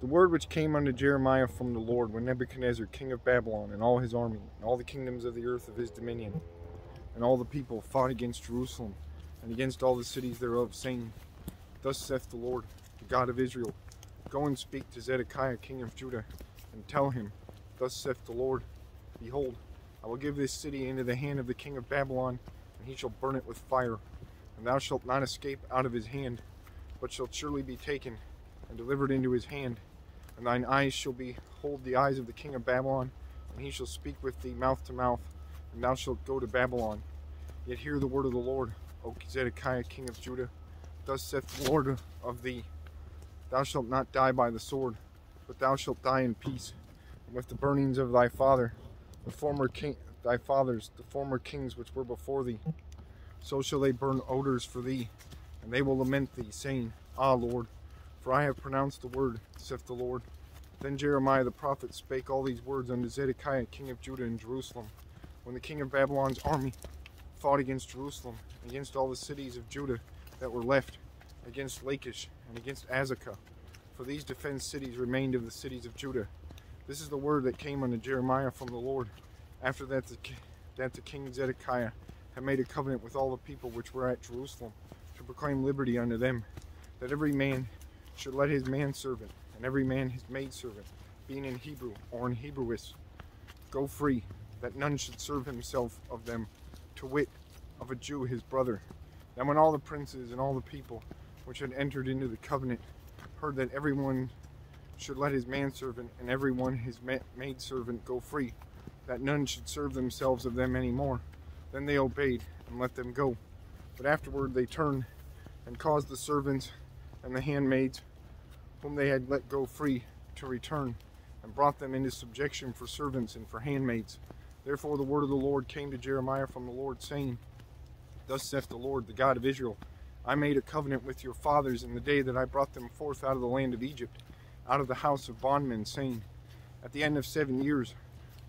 The word which came unto Jeremiah from the Lord, when Nebuchadnezzar king of Babylon and all his army, and all the kingdoms of the earth of his dominion, and all the people fought against Jerusalem, and against all the cities thereof, saying, Thus saith the Lord, the God of Israel, Go and speak to Zedekiah king of Judah, and tell him, Thus saith the Lord, Behold, I will give this city into the hand of the king of Babylon, and he shall burn it with fire, and thou shalt not escape out of his hand, but shalt surely be taken, and delivered into his hand. And thine eyes shall behold the eyes of the king of Babylon, and he shall speak with thee mouth to mouth, and thou shalt go to Babylon. Yet hear the word of the Lord, O Zedekiah king of Judah. Thus saith the Lord of thee, Thou shalt not die by the sword, but thou shalt die in peace, and with the burnings of thy father, the former kings which were before thee. So shall they burn odors for thee, and they will lament thee, saying, Ah, Lord, for I have pronounced the word, saith the Lord. Then Jeremiah the prophet spake all these words unto Zedekiah king of Judah in Jerusalem, when the king of Babylon's army fought against Jerusalem, against all the cities of Judah that were left, against Lachish, and against Azekah. For these defenced cities remained of the cities of Judah. This is the word that came unto Jeremiah from the Lord, after that the king Zedekiah had made a covenant with all the people which were at Jerusalem, to proclaim liberty unto them, that every man should let his manservant, and every man his maidservant, being in Hebrew or in Hebrewish, go free, that none should serve himself of them, to wit, of a Jew his brother. Now when all the princes and all the people which had entered into the covenant heard that every one should let his manservant and every one his maidservant go free, that none should serve themselves of them any more, then they obeyed and let them go. But afterward they turned and caused the servants and the handmaids whom they had let go free to return, and brought them into subjection for servants and for handmaids. Therefore the word of the Lord came to Jeremiah from the Lord, saying, Thus saith the Lord, the God of Israel, I made a covenant with your fathers in the day that I brought them forth out of the land of Egypt, out of the house of bondmen, saying, At the end of 7 years,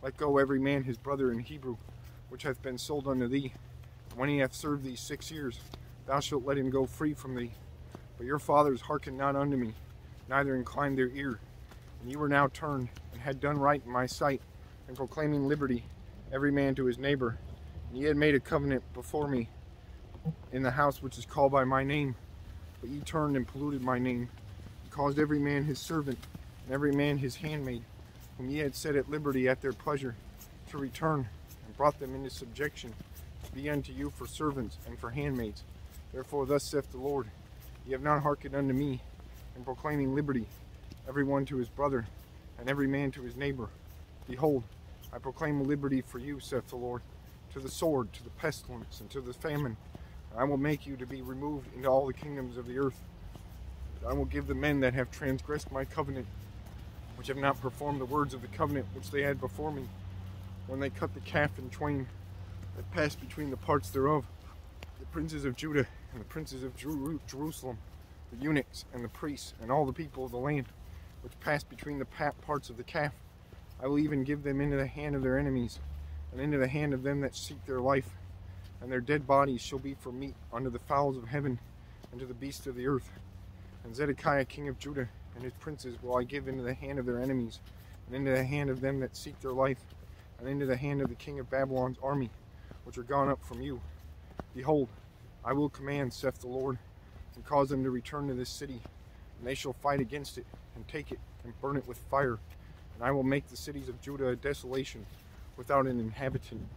let go every man his brother in Hebrew, which hath been sold unto thee. And when he hath served thee 6 years, thou shalt let him go free from thee. But your fathers hearkened not unto me, neither inclined their ear. And you were now turned, and had done right in my sight, in proclaiming liberty, every man to his neighbor. And ye had made a covenant before me in the house which is called by my name. But ye turned and polluted my name, and caused every man his servant, and every man his handmaid, whom ye had set at liberty at their pleasure, to return, and brought them into subjection, to be unto you for servants and for handmaids. Therefore thus saith the Lord, Ye have not hearkened unto me, in proclaiming liberty, every one to his brother, and every man to his neighbor. Behold, I proclaim liberty for you, saith the Lord, to the sword, to the pestilence, and to the famine. And I will make you to be removed into all the kingdoms of the earth. But I will give the men that have transgressed my covenant, which have not performed the words of the covenant which they had before me, when they cut the calf in twain, that passed between the parts thereof, the princes of Judah and the princes of Jerusalem, the eunuchs and the priests, and all the people of the land, which passed between the parts of the calf. I will even give them into the hand of their enemies, and into the hand of them that seek their life. And their dead bodies shall be for meat unto the fowls of heaven, and to the beasts of the earth. And Zedekiah king of Judah and his princes will I give into the hand of their enemies, and into the hand of them that seek their life, and into the hand of the king of Babylon's army, which are gone up from you. Behold, I will command, saith the Lord, and cause them to return to this city, and they shall fight against it, and take it, and burn it with fire. And I will make the cities of Judah a desolation, without an inhabitant.